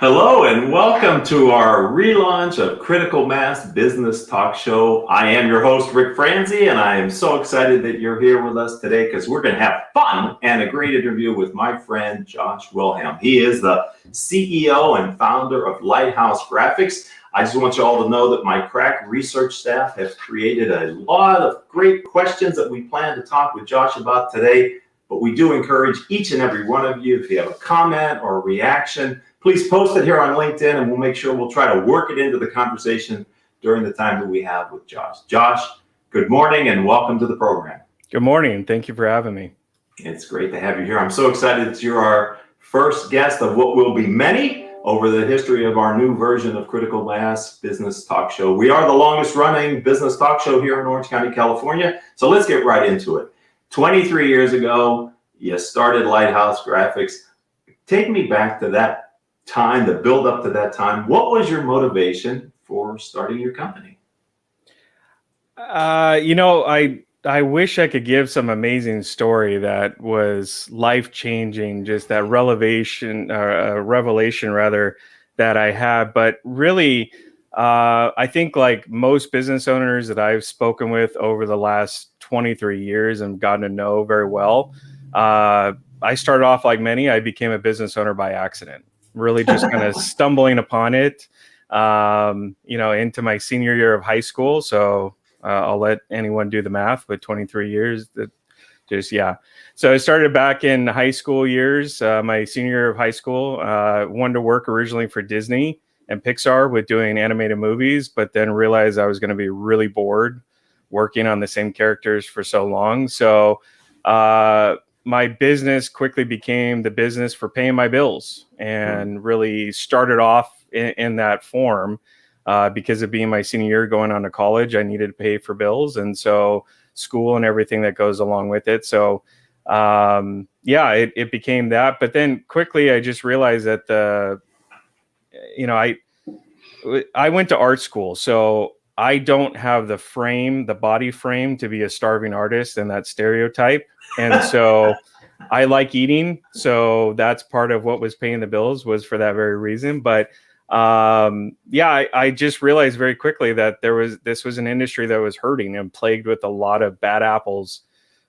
Hello and welcome to our relaunch of Critical Mass Business Talk Show. I am your host, Rick Franzi, and I am so excited that you're here with us today because we're going to have fun and a great interview with my friend, Josh Wilhelm. He is the CEO and founder of Lighthouse Graphics. I just want you all to know that my crack research staff has created a lot of great questions that we plan to talk with Josh about today, but we do encourage each and every one of you, if you have a comment or a reaction, please post it here on LinkedIn and we'll make sure we'll try to work it into the conversation during the time that we have with Josh. Josh, good morning and welcome to the program. Good morning. Thank you for having me. It's great to have you here. I'm so excited that you're our first guest of what will be many over the history of our new version of Critical Mass Business Talk Show. We are the longest running business talk show here in Orange County, California. So let's get right into it. 23 years ago, you started Lighthouse Graphics. Take me back to that time, the build up to that time. What was your motivation for starting your company? I wish I could give some amazing story that was life changing, just that revelation rather that I had. But really, I think like most business owners that I've spoken with over the last 23 years and gotten to know very well, I started off like many. I became a business owner by accident. Really just kind of stumbling upon it, into my senior year of high school. So I'll let anyone do the math, but 23 years, So I started back in high school years, my senior year of high school, wanted to work originally for Disney and Pixar with doing animated movies, but then realized I was going to be really bored working on the same characters for so long. So, my business quickly became the business for paying my bills and really started off in that form because of being my senior year going on to college. I needed to pay for bills. And so school and everything that goes along with it. So, it became that. But then quickly I just realized that I went to art school. So I don't have the body frame to be a starving artist and that stereotype. And so I like eating. So that's part of what was paying the bills was for that very reason. But I just realized very quickly that this was an industry that was hurting and plagued with a lot of bad apples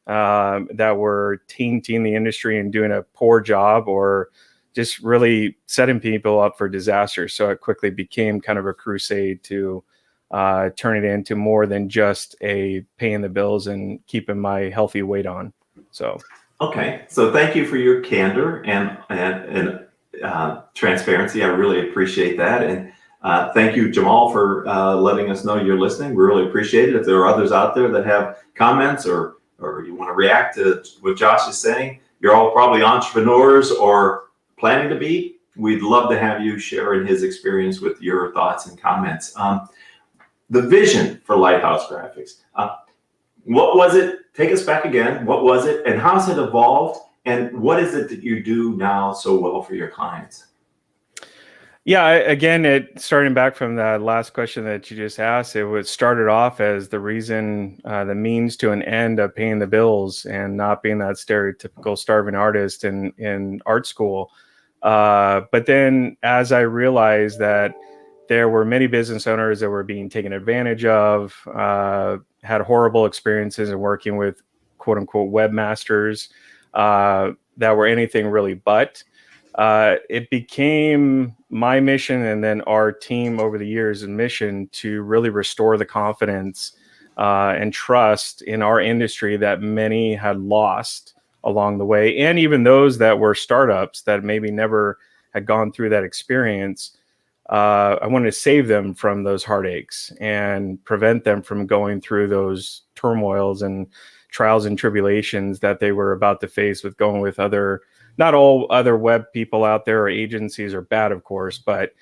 that were tainting the industry and doing a poor job or just really setting people up for disaster. So it quickly became kind of a crusade to turn it into more than just a paying the bills and keeping my healthy weight on. So, okay. So thank you for your candor and transparency. I really appreciate that. And thank you, Jamal, for letting us know you're listening. We really appreciate it. If there are others out there that have comments or you want to react to what Josh is saying, you're all probably entrepreneurs or planning to be. We'd love to have you sharing his experience with your thoughts and comments. The vision for Lighthouse Graphics. What was it? Take us back again. What was it and how's it evolved? And what is it that you do now so well for your clients? Yeah, again, starting back from that last question that you just asked, it was started off as the reason, the means to an end of paying the bills and not being that stereotypical starving artist in art school. But then as I realized that there were many business owners that were being taken advantage of, had horrible experiences in working with quote unquote webmasters that were anything really but. It became my mission and then our team over the years' mission to really restore the confidence and trust in our industry that many had lost along the way. And even those that were startups that maybe never had gone through that experience. I wanted to save them from those heartaches and prevent them from going through those turmoils and trials and tribulations that they were about to face with going with not all other web people out there or agencies are bad, of course, but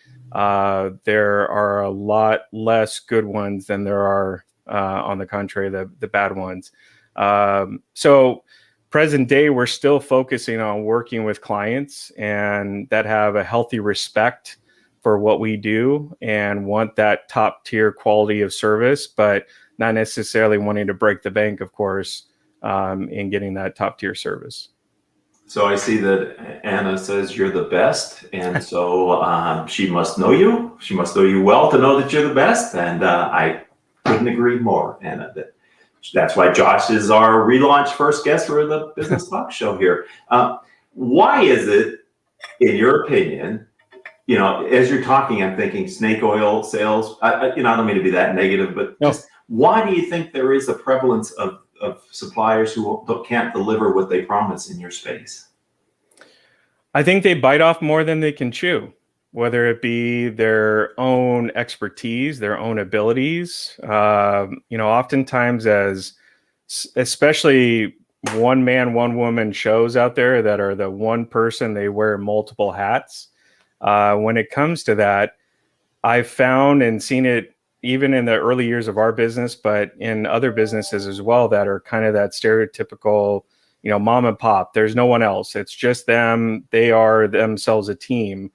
there are a lot less good ones than there are, on the contrary, the bad ones. So present day, we're still focusing on working with clients and that have a healthy respect for what we do and want that top tier quality of service, but not necessarily wanting to break the bank, of course, in getting that top tier service. So I see that Anna says you're the best, and so she must know you. She must know you well to know that you're the best, and I couldn't agree more, Anna. That's why Josh is our relaunch first guest for the Business Talk Show here. Why is it, in your opinion, as you're talking, I'm thinking snake oil sales. I don't mean to be that negative, but just why do you think there is a prevalence of suppliers who can't deliver what they promise in your space? I think they bite off more than they can chew, whether it be their own expertise, their own abilities. Oftentimes especially one man, one woman shows out there that are the one person, they wear multiple hats. When it comes to that, I've found and seen it even in the early years of our business, but in other businesses as well that are kind of that stereotypical, mom and pop. There's no one else. It's just them. They are themselves a team,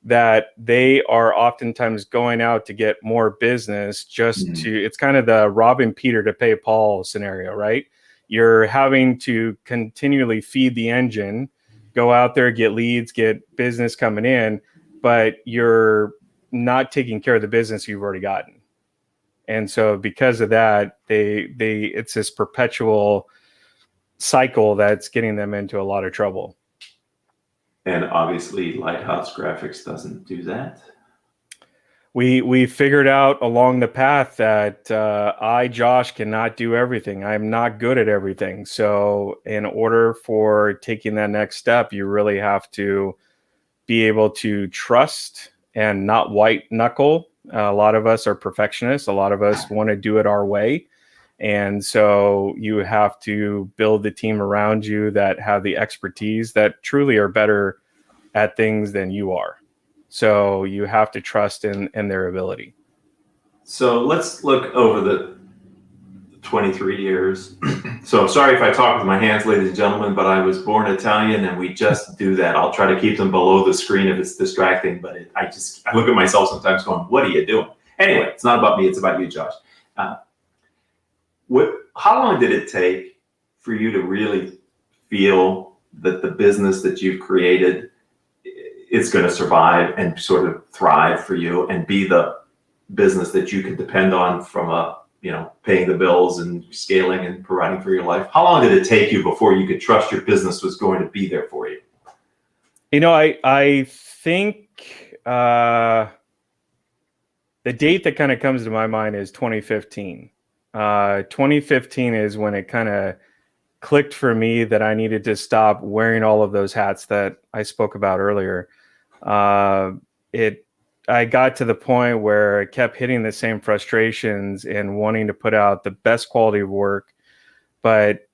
that they are oftentimes going out to get more business it's kind of the robbing Peter to pay Paul scenario, right? You're having to continually feed the engine, go out there, get leads, get business coming in, but you're not taking care of the business you've already gotten. And so because of that, it's this perpetual cycle that's getting them into a lot of trouble. And obviously Lighthouse Graphics doesn't do that. We figured out along the path that Josh, cannot do everything. I'm not good at everything. So in order for taking that next step, you really have to be able to trust and not white knuckle. A lot of us are perfectionists. A lot of us want to do it our way. And so you have to build the team around you that have the expertise, that truly are better at things than you are. So you have to trust in their ability. So let's look over the 23 years. So sorry if I talk with my hands, ladies and gentlemen, but I was born Italian and we just do that. I'll try to keep them below the screen if it's distracting, but I look at myself sometimes going, what are you doing? Anyway, it's not about me, it's about you, Josh. How long did it take for you to really feel that the business that you've created is going to survive and sort of thrive for you and be the business that you can depend on from paying the bills and scaling and providing for your life? How long did it take you before you could trust your business was going to be there for you? I think the date that kind of comes to my mind is 2015. 2015 is when it kind of clicked for me that I needed to stop wearing all of those hats that I spoke about earlier. I got to the point where I kept hitting the same frustrations and wanting to put out the best quality of work, but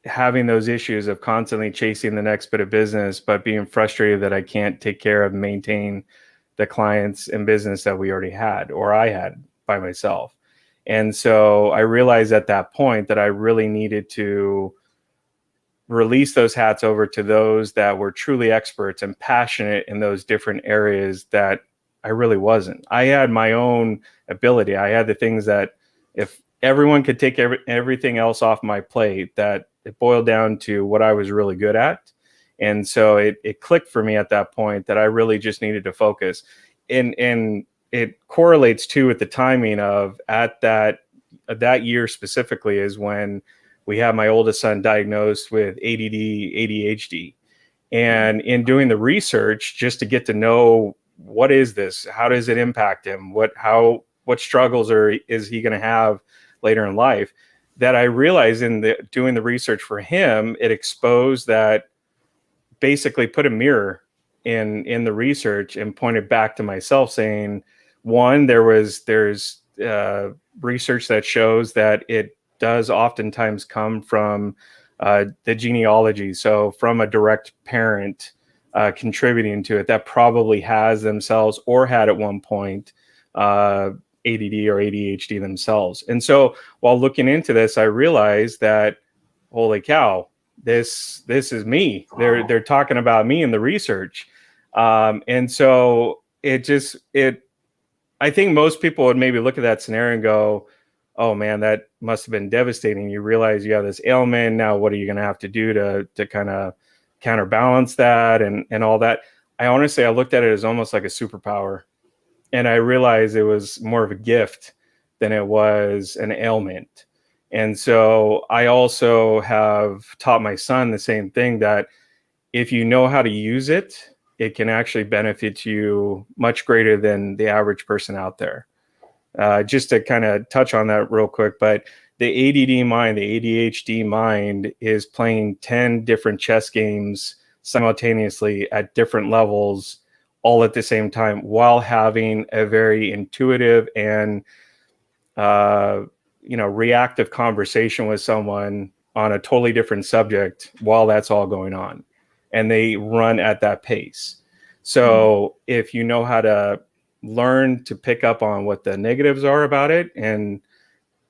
having those issues of constantly chasing the next bit of business, but being frustrated that I can't take care of, maintain the clients and business that we already had, or I had by myself. And so I realized at that point that I really needed to release those hats over to those that were truly experts and passionate in those different areas that I really wasn't. I had my own ability. I had the things that if everyone could take everything else off my plate, that it boiled down to what I was really good at. And so it clicked for me at that point that I really just needed to focus. And it correlates too with the timing of at that year specifically is when we had my oldest son diagnosed with ADD, ADHD. And in doing the research, just to get to know what is this, how does it impact him, what struggles is he going to have later in life, that I realized doing the research for him, it exposed that, basically put a mirror in the research and pointed back to myself saying, one, there's research that shows that it does oftentimes come from the genealogy. So from a direct parent contributing to it that probably has themselves or had at one point ADD or ADHD themselves. And so while looking into this, I realized that, holy cow, this is me. They're talking about me in the research. And so I think most people would maybe look at that scenario and go, oh man, that must have been devastating. You realize you have this ailment. Now, what are you going to have to do to kind of counterbalance that and all that. I looked at it as almost like a superpower. And I realized it was more of a gift than it was an ailment. And so I also have taught my son the same thing, that if you know how to use it, it can actually benefit you much greater than the average person out there. Just to kind of touch on that real quick, but the ADD mind, the ADHD mind is playing 10 different chess games simultaneously at different levels, all at the same time, while having a very intuitive and reactive conversation with someone on a totally different subject while that's all going on. And they run at that pace. So if you know how to learn to pick up on what the negatives are about it and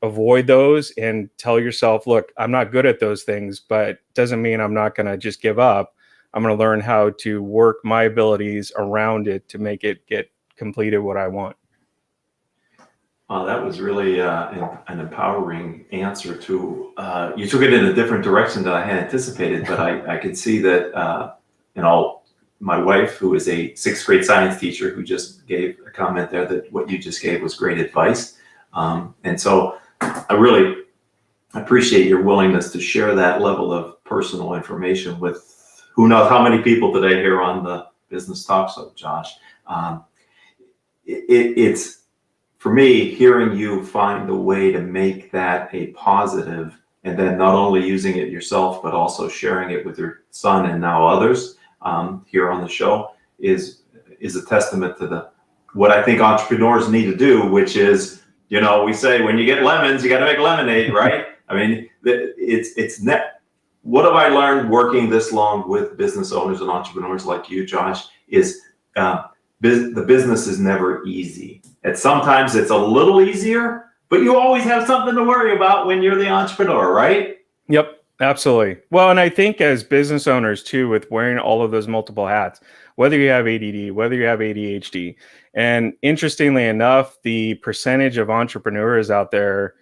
avoid those, and tell yourself, look, I'm not good at those things, but doesn't mean I'm not going to just give up. I'm going to learn how to work my abilities around it to make it get completed what I want. That was really an empowering answer to, you took it in a different direction than I had anticipated, but I could see that, my wife, who is a 6th grade science teacher, who just gave a comment there that what you just gave was great advice. And so I really appreciate your willingness to share that level of personal information with who knows how many people today here on the Business Talk Show, Josh. It's, for me, hearing you find a way to make that a positive, and then not only using it yourself, but also sharing it with your son and now others here on the show is a testament to what I think entrepreneurs need to do, which is, we say when you get lemons, you got to make lemonade, right? I mean, what have I learned working this long with business owners and entrepreneurs like you, Josh, is the business is never easy. And sometimes it's a little easier, but you always have something to worry about when you're the entrepreneur, right? Yep, absolutely. Well, and I think as business owners too, with wearing all of those multiple hats, whether you have ADD, whether you have ADHD, and interestingly enough, the percentage of entrepreneurs out there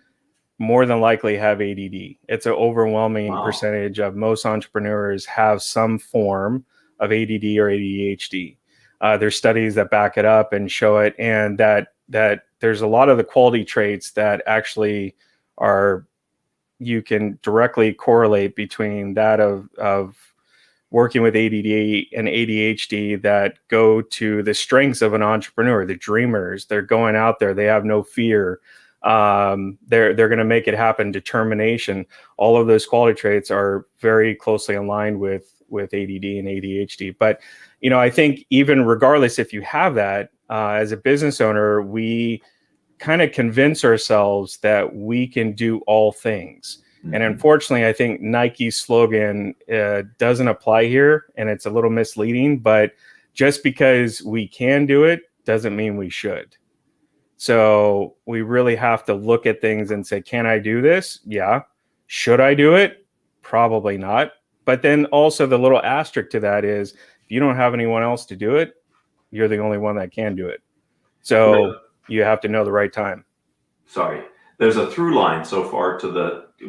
more than likely have ADD. It's an overwhelming percentage of most entrepreneurs have some form of ADD or ADHD. There's studies that back it up and show it, and that there's a lot of the quality traits that actually are, you can directly correlate between that of working with ADD and ADHD that go to the strengths of an entrepreneur, the dreamers. They're going out there, they have no fear. They're going to make it happen. Determination. All of those quality traits are very closely aligned with ADD and ADHD. But I think even regardless if you have that, as a business owner, we kind of convince ourselves that we can do all things. And unfortunately, I think Nike's slogan doesn't apply here, and it's a little misleading. But just because we can do it doesn't mean we should. So we really have to look at things and say, can I do this? Yeah. Should I do it? Probably not. But then also the little asterisk to that is, if you don't have anyone else to do it, you're the only one that can do it. So you have to know the right time. Sorry. There's a through line so far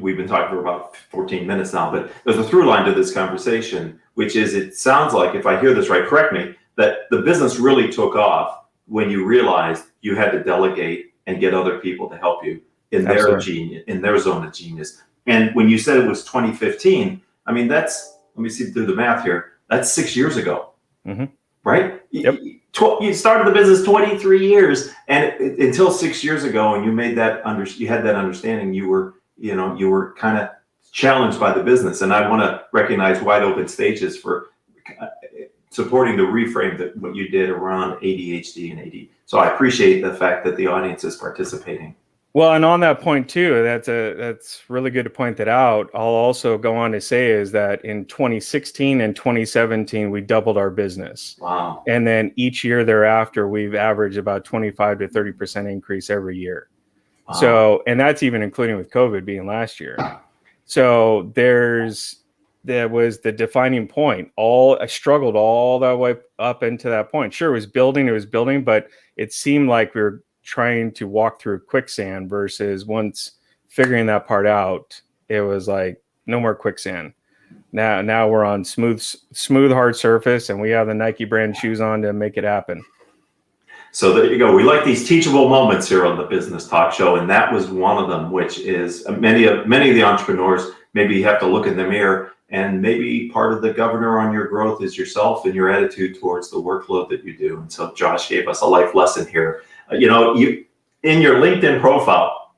we've been talking for about 14 minutes now, but there's a through line to this conversation, which is, it sounds like, if I hear this right, correct me, that the business really took off when you realized you had to delegate and get other people to help you in their genius, in their zone of genius. And when you said it was 2015, I mean, let me see through the math here. That's 6 years ago, right? Yep. You started the business 23 years, and until 6 years ago, and you made that you had that understanding, you were kind of challenged by the business. And I want to recognize Wide Open Stages for supporting the reframe that what you did around ADHD and AD. So I appreciate the fact that the audience is participating. Well, and on that point too, that's really good to point that out. I'll also go on to say is that in 2016 and 2017, we doubled our business. Wow. And then each year thereafter, we've averaged about 25 to 30% increase every year. Wow. So, and that's even including with COVID being last year. So that was the defining point. I struggled all that way up into that point. Sure, it was building, but it seemed like we were trying to walk through quicksand versus once figuring that part out, it was like, no more quicksand. Now we're on smooth hard surface, and we have the Nike brand shoes on to make it happen. So there you go. We like these teachable moments here on the Business Talk Show, and that was one of them, which is many of the entrepreneurs maybe have to look in the mirror, and maybe part of the governor on your growth is yourself and your attitude towards the workload that you do. And so Josh gave us a life lesson here. You in your LinkedIn profile,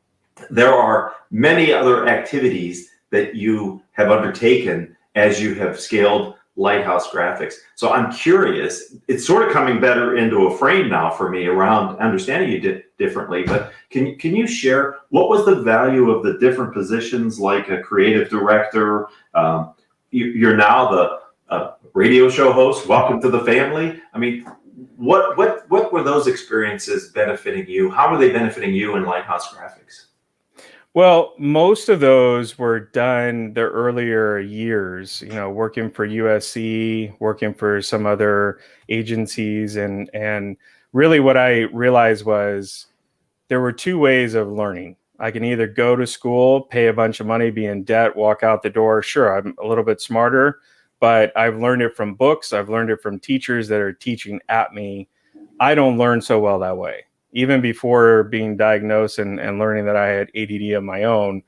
there are many other activities that you have undertaken as you have scaled Lighthouse Graphics. So I'm curious, it's sort of coming better into a frame now for me around understanding you differently, but can you share what was the value of the different positions, like a creative director? You're now the radio show host. Welcome to the family. I mean, what were those experiences benefiting you? How were they benefiting you in Lighthouse Graphics? Well, most of those were done the earlier years, working for USC, working for some other agencies. And really what I realized was there were two ways of learning. I can either go to school, pay a bunch of money, be in debt, walk out the door. Sure, I'm a little bit smarter, but I've learned it from books. I've learned it from teachers that are teaching at me. I don't learn so well that way. Even before being diagnosed and learning that I had ADD of my own,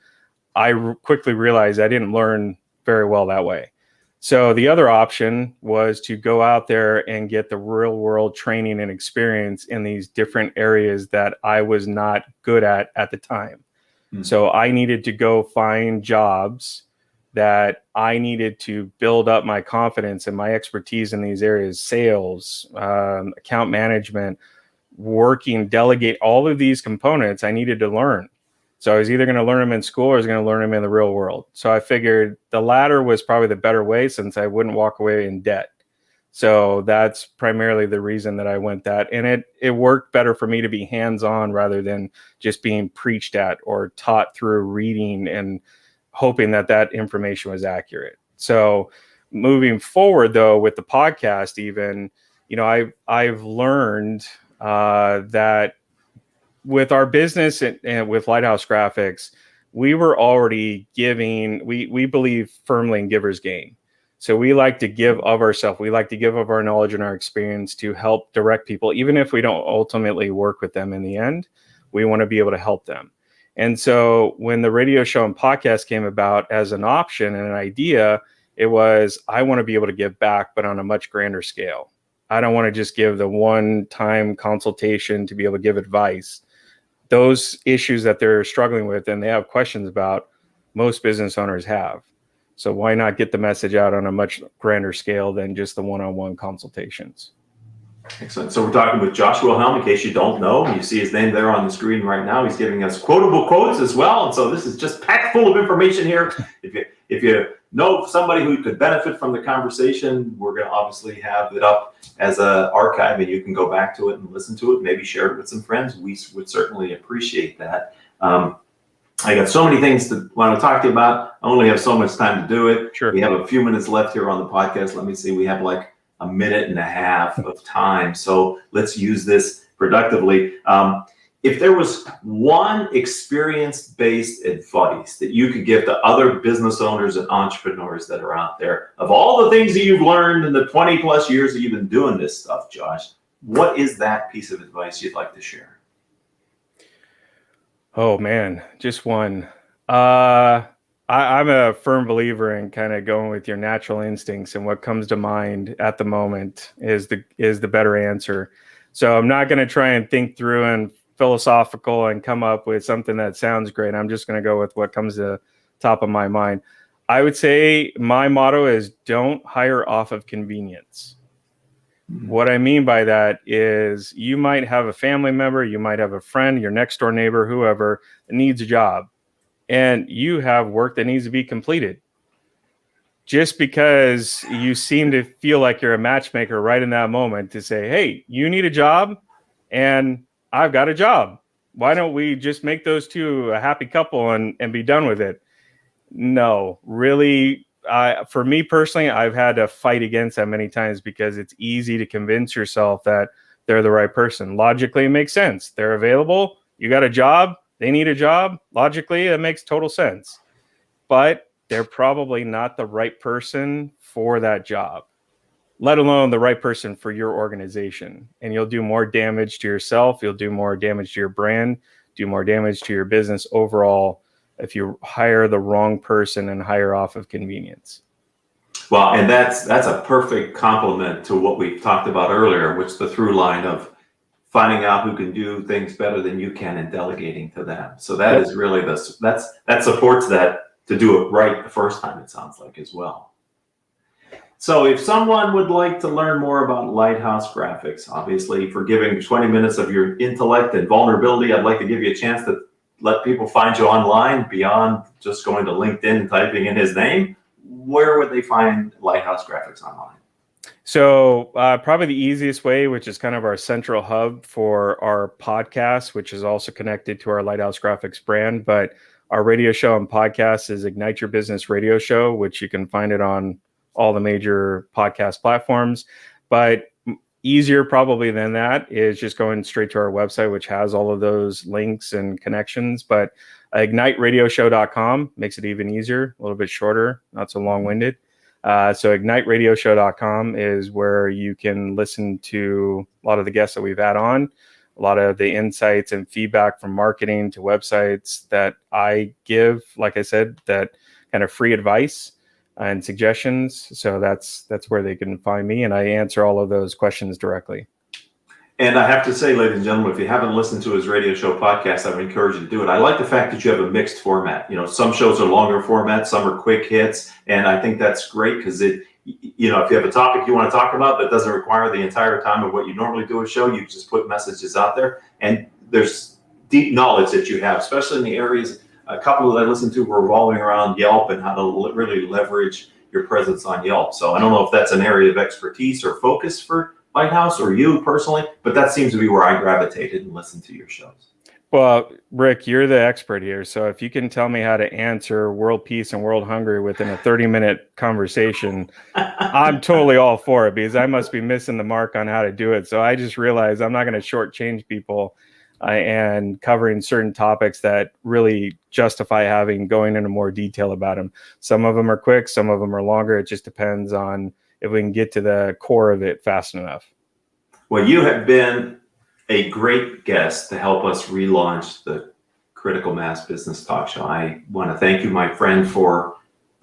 I quickly realized I didn't learn very well that way. So the other option was to go out there and get the real world training and experience in these different areas that I was not good at the time. Mm-hmm. So I needed to go find jobs that I needed to build up my confidence and my expertise in these areas: sales, account management, delegate, all of these components I needed to learn. So I was either going to learn them in school or I was going to learn them in the real world. So I figured the latter was probably the better way, since I wouldn't walk away in debt. So that's primarily the reason that I went that. And it worked better for me to be hands-on rather than just being preached at or taught through reading and hoping that information was accurate. So moving forward, though, with the podcast, even, I've learned that with our business and with Lighthouse Graphics, we were already giving. We believe firmly in giver's gain. So we like to give of ourselves. We like to give of our knowledge and our experience to help direct people, even if we don't ultimately work with them in the end. We want to be able to help them. And so when the radio show and podcast came about as an option and an idea, it was, I want to be able to give back, but on a much grander scale. I don't want to just give the one-time consultation to be able to give advice. Those issues that they're struggling with and they have questions about, most business owners have. So why not get the message out on a much grander scale than just the one-on-one consultations? Excellent. So we're talking with Josh Wilhelm. In case you don't know, you see his name there on the screen right now. He's giving us quotable quotes as well. And so this is just packed full of information here. If you know somebody who could benefit from the conversation, we're going to obviously have it up as an archive, and you can go back to it and listen to it, maybe share it with some friends. We would certainly appreciate that. I got so many things to want to talk to you about. I only have so much time to do it. Sure. We have a few minutes left here on the podcast. Let me see. We have like a minute and a half of time. So let's use this productively. If there was one experience-based advice that you could give to other business owners and entrepreneurs that are out there, of all the things that you've learned in the 20 plus years that you've been doing this stuff, Josh, what is that piece of advice you'd like to share? Oh man, just one. I'm a firm believer in kind of going with your natural instincts, and what comes to mind at the moment is the better answer. So I'm not going to try and think through and philosophical and come up with something that sounds great. I'm just going to go with what comes to the top of my mind. I would say my motto is don't hire off of convenience. What I mean by that is you might have a family member, you might have a friend, your next door neighbor, whoever that needs a job, and you have work that needs to be completed. Just because you seem to feel like you're a matchmaker right in that moment to say, hey, you need a job and I've got a job. Why don't we just make those two a happy couple and be done with it? No, really. For me personally, I've had to fight against that many times because it's easy to convince yourself that they're the right person. Logically, it makes sense. They're available. You got a job. They need a job. Logically, it makes total sense. But they're probably not the right person for that job, let alone the right person for your organization. And you'll do more damage to yourself. You'll do more damage to your brand, do more damage to your business overall if you hire the wrong person and hire off of convenience. Well, and that's a perfect complement to what we talked about earlier, which the through line of finding out who can do things better than you can and delegating to them. So that is really that supports that to do it right the first time, it sounds like, as well. So if someone would like to learn more about Lighthouse Graphics, obviously for giving 20 minutes of your intellect and vulnerability, I'd like to give you a chance to let people find you online beyond just going to LinkedIn and typing in his name. Where would they find Lighthouse Graphics online? So probably the easiest way, which is kind of our central hub for our podcast, which is also connected to our Lighthouse Graphics brand. But our radio show and podcast is Ignite Your Business Radio Show, which you can find it on all the major podcast platforms. But easier probably than that is just going straight to our website, which has all of those links and connections. But igniteradioshow.com makes it even easier, a little bit shorter, not so long-winded. So igniteradioshow.com is where you can listen to a lot of the guests that we've had on, a lot of the insights and feedback from marketing to websites that I give, like I said, that kind of free advice and suggestions. So that's where they can find me, and I answer all of those questions directly. And I have to say, ladies and gentlemen, if you haven't listened to his radio show podcast, I would encourage you to do it. I like the fact that you have a mixed format. You know, some shows are longer format, some are quick hits. And I think that's great because if you have a topic you want to talk about that doesn't require the entire time of what you normally do a show, you just put messages out there. And there's deep knowledge that you have, especially in the areas, a couple that I listened to were revolving around Yelp and how to really leverage your presence on Yelp. So I don't know if that's an area of expertise or focus for Lighthouse or you personally, but that seems to be where I gravitated and listened to your shows. Well, Rick, you're the expert here. So if you can tell me how to answer world peace and world hunger within a 30-minute conversation, I'm totally all for it, because I must be missing the mark on how to do it. So I just realized I'm not going to shortchange people and covering certain topics that really justify going into more detail about them. Some of them are quick, some of them are longer. It just depends on if we can get to the core of it fast enough. Well, you have been a great guest to help us relaunch the Critical Mass Business Talk Show. I want to thank you, my friend, for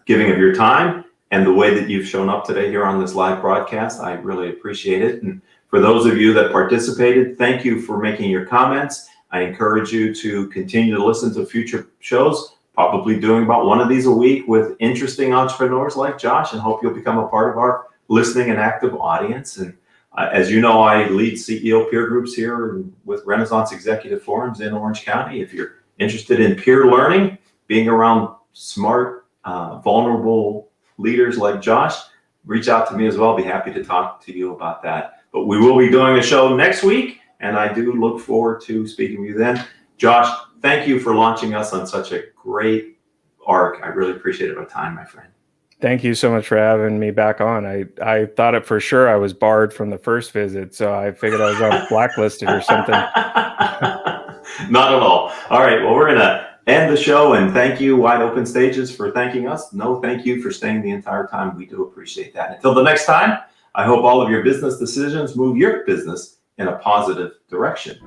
giving of your time and the way that you've shown up today here on this live broadcast. I really appreciate it. And for those of you that participated, thank you for making your comments. I encourage you to continue to listen to future shows, probably doing about one of these a week with interesting entrepreneurs like Josh, and hope you'll become a part of our listening and active audience. And as you know, I lead CEO peer groups here with Renaissance Executive Forums in Orange County. If you're interested in peer learning, being around smart, vulnerable leaders like Josh, reach out to me as well. I'll be happy to talk to you about that. But we will be doing a show next week, and I do look forward to speaking with you then. Josh, thank you for launching us on such a great arc. I really appreciated our time, my friend. Thank you so much for having me back on. I thought it for sure I was barred from the first visit, so I figured I was on blacklisted or something. Not at all. All right, well, we're going to end the show, and thank you, Wide Open Stages, for thanking us. No, thank you for staying the entire time. We do appreciate that. Until the next time, I hope all of your business decisions move your business in a positive direction.